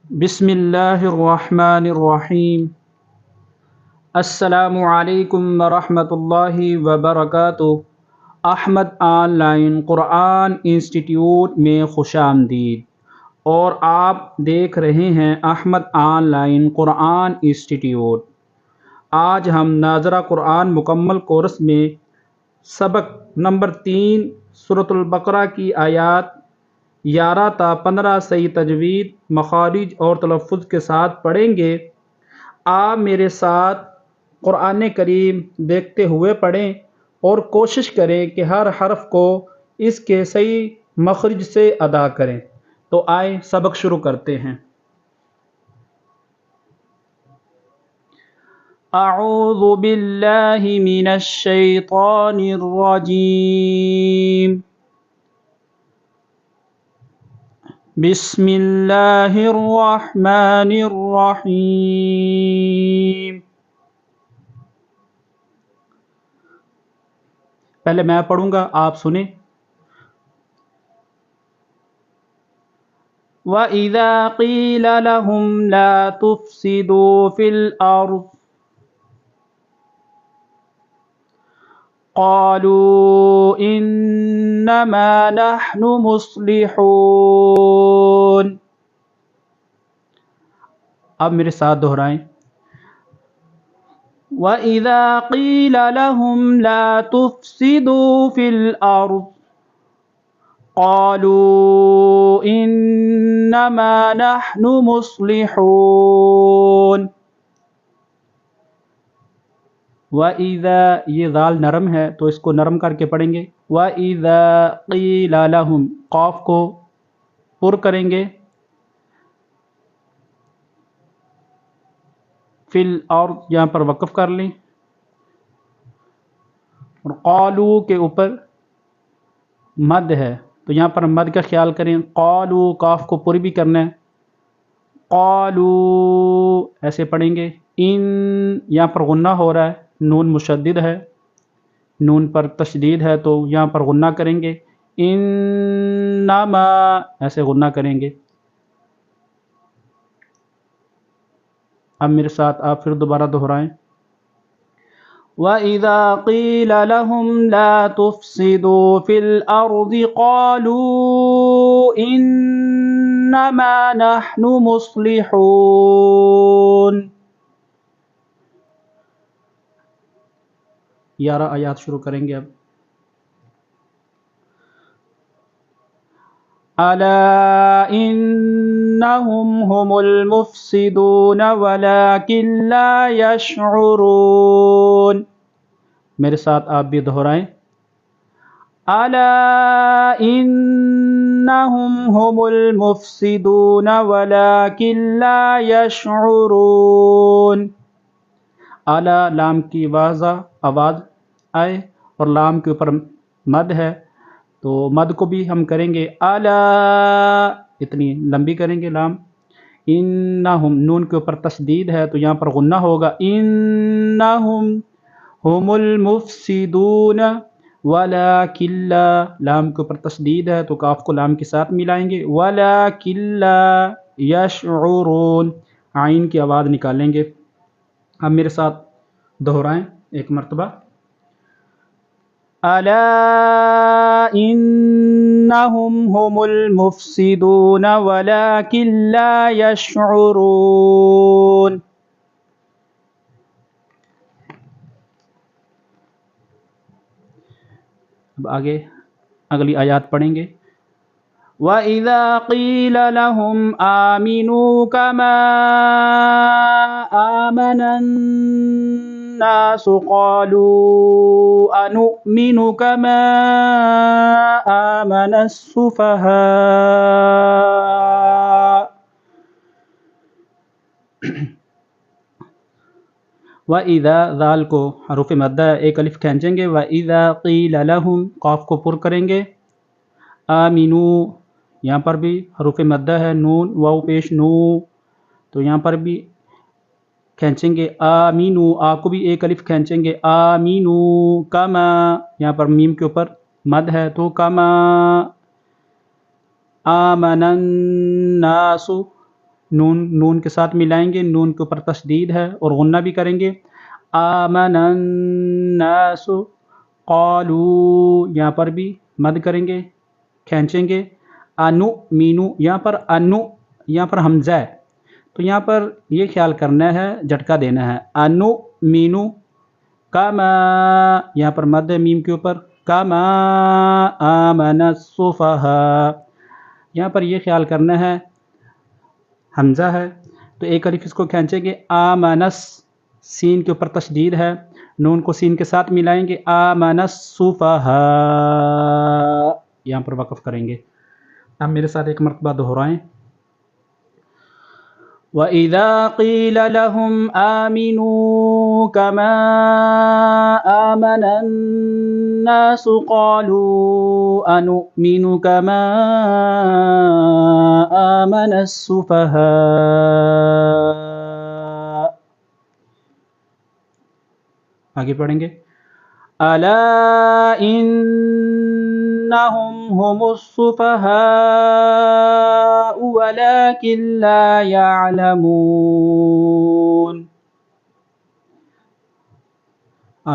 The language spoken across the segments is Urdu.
بسم اللہ الرحمن الرحیم۔ السلام علیکم ورحمۃ اللہ وبرکاتہ۔ Ahmed online Quran institute میں خوش آمدید، اور آپ دیکھ رہے ہیں Ahmed online Quran institute. آج ہم ناظرہ قرآن مکمل کورس میں سبق نمبر 3 سورۃ البقرہ کی آیات 11 تا 15 صحیح تجوید، مخارج اور تلفظ کے ساتھ پڑھیں گے۔ آپ میرے ساتھ قرآن کریم دیکھتے ہوئے پڑھیں اور کوشش کریں کہ ہر حرف کو اس کے صحیح مخرج سے ادا کریں۔ تو آئیں سبق شروع کرتے ہیں۔ اعوذ باللہ من الشیطان الرجیم، بسم اللہ الرحمن الرحیم۔ پہلے میں پڑھوں گا، آپ سنیں۔ وَإِذَا قِيلَ لَهُمْ لَا تُفْسِدُوا فِي الْأَرْضِ قَالُوا إِنَّمَا نَحْنُ مُصْلِحُونَ۔ اب میرے ساتھ دہرائیں۔ وَإِذَا قِيلَ لَهُمْ لَا تُفْسِدُوا فِي الْأَرْضِ قَالُوا إِنَّمَا نَحْنُ مُصْلِحُونَ۔ وَإِذَا، یہ ذال نرم ہے تو اس کو نرم کر کے پڑھیں گے۔ وَإِذَا قِيلَ لَهُمْ، قاف کو پر کریں گے، فی الارض یہاں پر وقف کر لیں، اور قالو کے اوپر مد ہے تو یہاں پر مد کا خیال کریں۔ قالو، قاف کو پر بھی کرنا ہے، قالو ایسے پڑھیں گے۔ ان، یہاں پر غنہ ہو رہا ہے، نون مشدد ہے، نون پر تشدید ہے تو یہاں پر غنہ کریں گے۔ انما، ایسے غنہ کریں گے۔ اب میرے ساتھ آپ پھر دوبارہ دہرائیں۔ وَإِذَا قِيلَ لَهُمْ لَا تُفْسِدُوا فِي الْأَرْضِ قَالُوا إِنَّمَا نَحْنُ مُصْلِحُونَ۔ 11 آیات شروع کریں گے اب۔ أَلَا إِنَّهُمْ هُمُ الْمُفْسِدُونَ وَلَكِنْ لَا يَشْعُرُونَ۔ میرے ساتھ آپ بھی دہرائیں۔ أَلَا إِنَّهُمْ هُمُ الْمُفْسِدُونَ وَلَكِنْ لَا يَشْعُرُونَ۔ أَلَا، لام کی واضح آواز آئے اور لام کے اوپر مد ہے تو مد کو بھی ہم کریں گے الا، اتنی لمبی کریں گے لام۔ انہم، نون کے اوپر تشدید ہے تو یہاں پر غنہ ہوگا۔ انہم ہم المفسدون ولکن لا، لام کے اوپر تشدید ہے تو کاف کو لام کے ساتھ ملائیں گے۔ ولکن لا یشعرون، عین کی آواز نکالیں گے۔ اب میرے ساتھ دہرائیں ایک مرتبہ۔ الا انہم ہم المفسدون ولکن لا یشعرون۔ اب آگے اگلی آیات پڑھیں گے۔ وَإِذَا قِيلَ لَهُمْ آمِنُوا كَمَا آمَنَ النَّاسُ قَالُوا أَنُؤْمِنُ كَمَا آمَنَ السُّفَهَاءُ۔ وَإِذَا، ذال کو حروف مدہ ایک الف کھینچیں گے۔ وَإِذَا قِيلَ لَهُمْ، قاف کو پر کریں گے۔ آمِنُوا، یہاں پر بھی حروف مدہ ہے، نون واو پیش نو تو یہاں پر بھی کھینچیں گے۔ آمینو، آ کو بھی ایک الف کھینچیں گے۔ آمینو کما، یہاں پر میم کے اوپر مد ہے تو کما آمن الناس، نون کے ساتھ ملائیں گے، نون کے اوپر تشدید ہے اور غنہ بھی کریں گے. آمن الناس قالوا، یہاں پر بھی مد کریں گے، کھینچیں گے. انو مینو، یہاں پر انو، یہاں پر حمزہ ہے تو یہاں پر یہ خیال کرنا ہے، جھٹکا دینا ہے. انو مینو کما، یہاں پر مد ہے میم کے اوپر. کما آمن السفہاء، یہاں پر یہ خیال کرنا ہے حمزہ ہے تو ایک الف اس کو کھینچیں گے. آمنس، سین کے اوپر تشدید ہے، نون کو سین کے ساتھ ملائیں گے. آمن السفہاء، یہاں پر وقف کریں گے. اب میرے ساتھ ایک مرتبہ دہرائیں. وَإِذَا قِيلَ لَهُمْ آمِنُوا كَمَا آمَنَ النَّاسُ قَالُوا أَنُؤْمِنُ كَمَا آمَنَ السُّفَهَاءُ. آگے پڑھیں گے. أَلَا إِنَّهُمْ هُمُ السُّفَهَاءُ وَلَكِنْ لَا يَعْلَمُونَ.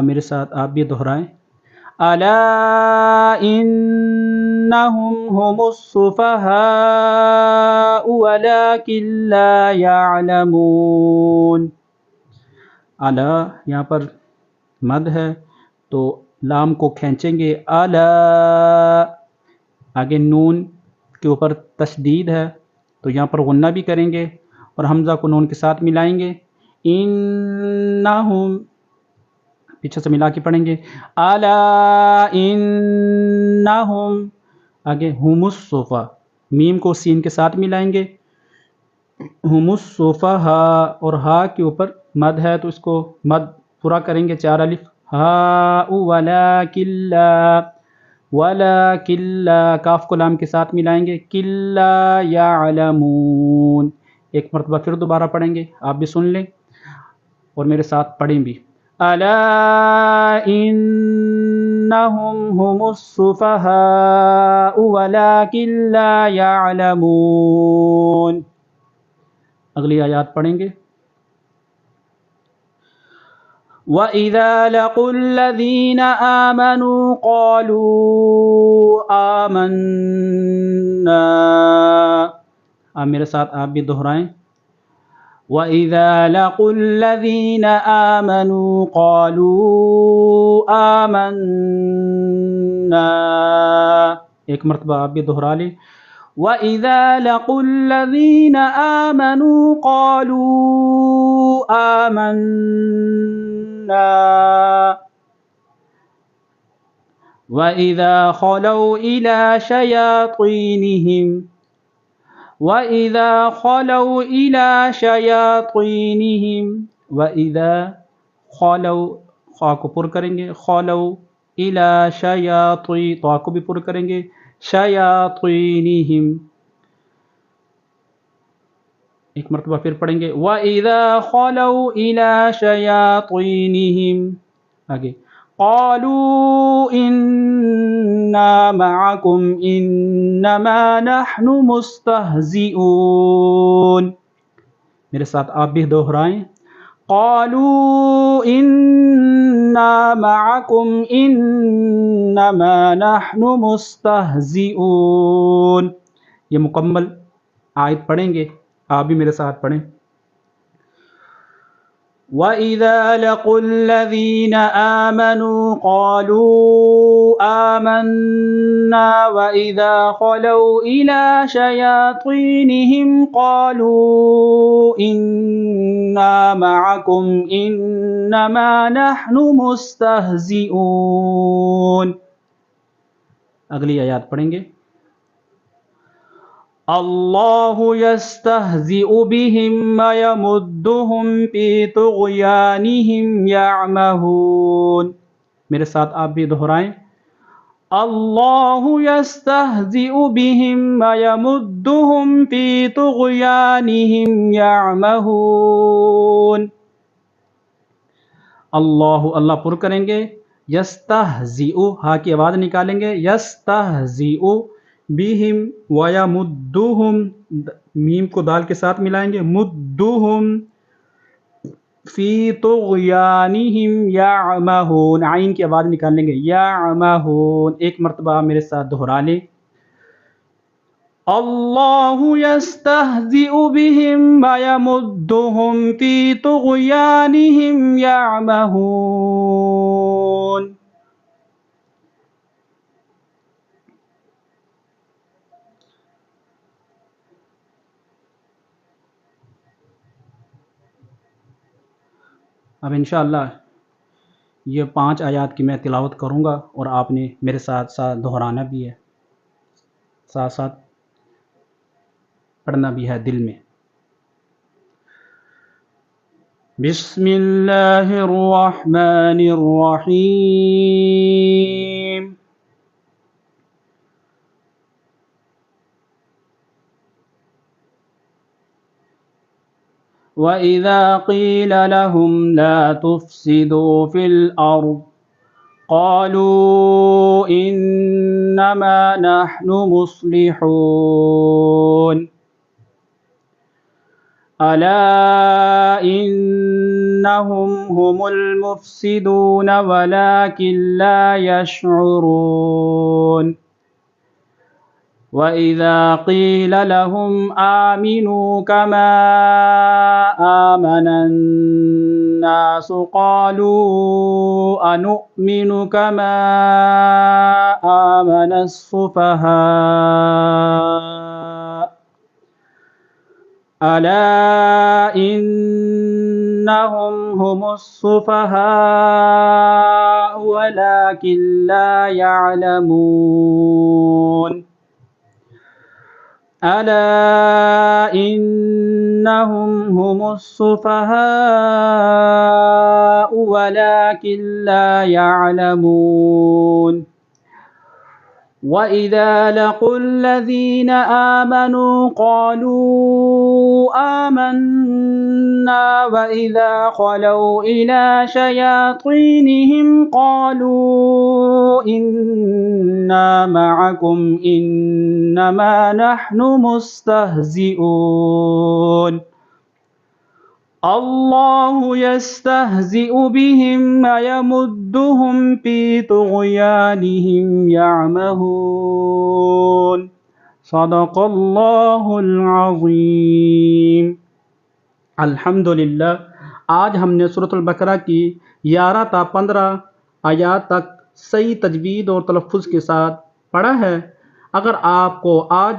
میرے ساتھ آپ بھی دہرائیں. أَلَا إِنَّهُمْ هُمُ السُّفَهَاءُ وَلَكِنْ لَا يَعْلَمُونَ. الا یہاں پر مد ہے تو لام کو کھینچیں گے. الا، آگے نون کے اوپر تشدید ہے تو یہاں پر غنہ بھی کریں گے اور حمزہ کو نون کے ساتھ ملائیں گے. انہم، پیچھے سے ملا کے پڑھیں گے. الا انہم، آگے ہم الصفا، میم کو سین کے ساتھ ملائیں گے. ہم الصفہاء، اور ہا کے اوپر مد ہے تو اس کو مد پورا کریں گے، 4 الف. ہا ولکن لا، ولکن لا، کاف کو لام کے ساتھ ملائیں گے. کلا یعلمون. ایک مرتبہ پھر دوبارہ پڑھیں گے، آپ بھی سن لیں اور میرے ساتھ پڑھیں بھی. الا انہم ہم السفہاء ولکن لا یعلمون. اگلی آیات پڑھیں گے. وَإِذَا لَقُوا الَّذِينَ آمَنُوا قَالُوا آمَنَّا. میرے ساتھ آپ بھی دہرائیں. وَإِذَا لَقُوا الَّذِينَ آمَنُوا قَالُوا آمَنَّا. ایک مرتبہ آپ بھی دہرا لیں. وَإِذَا لَقُوا الَّذِينَ آمَنُوا قَالُوا آمَنَّا وَإِذَا خَلَوْا إِلَى شَيَاطِينِهِمْ وَإِذَا خَلَوْا إِلَى شَيَاطِينِهِمْ وَإِذَا خَلَوْا، خا کو پر کریں گے. خَلَوْا إِلَى شَيَاطِين، تو کو بھی پر کریں گے. شَيَاطِينِهِمْ. ایک مرتبہ پھر پڑھیں گے. وَإِذَا خَلَوْا إِلَى شَيَاطِينِهِمْ، آگے قَالُوا إِنَّا مَعَكُمْ إِنَّمَا نَحْنُ مُسْتَهْزِئُونَ. میرے ساتھ آپ بھی دہرائیں. قَالُوا إِنَّا مَعَكُمْ إِنَّمَا نَحْنُ مُسْتَهْزِئُونَ. یہ مکمل آیت پڑھیں گے، آپ بھی میرے ساتھ پڑھیں. وَإِذَا لَقُوا الَّذِينَ آمَنُوا قَالُوا آمَنَّا وَإِذَا خَلَوْا إِلَى شَيَاطِينِهِمْ قَالُوا إِنَّا مَعَكُمْ إِنَّمَا نَحْنُ مُسْتَهْزِئُونَ. اگلی آیات پڑھیں گے. اللہ یستہزئ بہم ویمدہم فی طغیانہم یعمہون. میرے ساتھ آپ بھی دہرائیں. اللہ یستہزئ بہم ویمدہم فی طغیانہم یعمہون. اللہ پر کریں گے. یستہزئ، ہا کی آواز نکالیں گے. یستہزئ، بہم ویمدہم، میم کو دال کے ساتھ ملائیں گے، مدہم فی طغیانہم یعمہون، عین کی آواز نکال لیں گے، یعمہون۔ ایک مرتبہ میرے ساتھ دہرا لیں، اللہ یستہزئ بہم ویمدہم فی طغیانہم یعمہون۔ اب انشاءاللہ یہ 5 آیات کی میں تلاوت کروں گا اور آپ نے میرے ساتھ ساتھ دہرانا بھی ہے، ساتھ ساتھ پڑھنا بھی ہے دل میں۔ بسم اللہ الرحمن الرحیم۔ وَإِذَا قِيلَ لَهُمْ لَا تُفْسِدُوا فِي الْأَرْضِ قَالُوا إِنَّمَا نَحْنُ مُصْلِحُونَ أَلَا إِنَّهُمْ هُمُ الْمُفْسِدُونَ وَلَكِنْ لَا يَشْعُرُونَ وَإِذَا قِيلَ لَهُمْ آمِنُوا كَمَا آمَنَ النَّاسُ قَالُوا أَنُؤْمِنُ كَمَا آمَنَ السُّفَهَاءُ أَلَا إِنَّهُمْ هُمُ السُّفَهَاءُ وَلَكِنْ لَا يَعْلَمُونَ أَلَا إِنَّهُمْ هُمُ السُّفَهَاءُ وَلَكِنْ لَا يَعْلَمُونَ وَإِذَا لَقُوا الَّذِينَ آمَنُوا قَالُوا آمَنَّا وَإِذَا خَلَوْا إِلَى شَيَاطِينِهِمْ قَالُوا إِنَّا مَعَكُمْ إِنَّمَا نَحْنُ مُسْتَهْزِئُونَ اللہ یستہزئ بہم ویمدہم فی طغیانہم یعمہون۔ صدق اللہ العظیم۔ الحمدللہ، آج ہم نے سورۃ البقرہ کی 11 تا 15 آیات تک صحیح تجوید اور تلفظ کے ساتھ پڑھا ہے۔ اگر آپ کو آج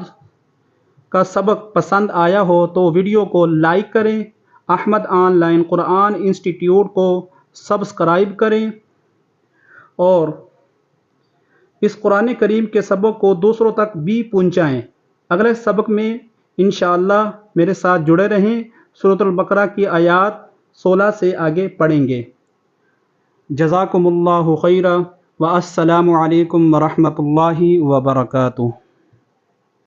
کا سبق پسند آیا ہو تو ویڈیو کو لائک کریں، Ahmed online Quran institute کو سبسکرائب کریں اور اس قرآن کریم کے سبق کو دوسروں تک بھی پہنچائیں۔ اگلے سبق میں انشاءاللہ میرے ساتھ جڑے رہیں، سورۃ البقرہ کی آیات 16 سے آگے پڑھیں گے۔ جزاکم اللہ خیرا، والسلام علیکم ورحمۃ اللہ وبرکاتہ۔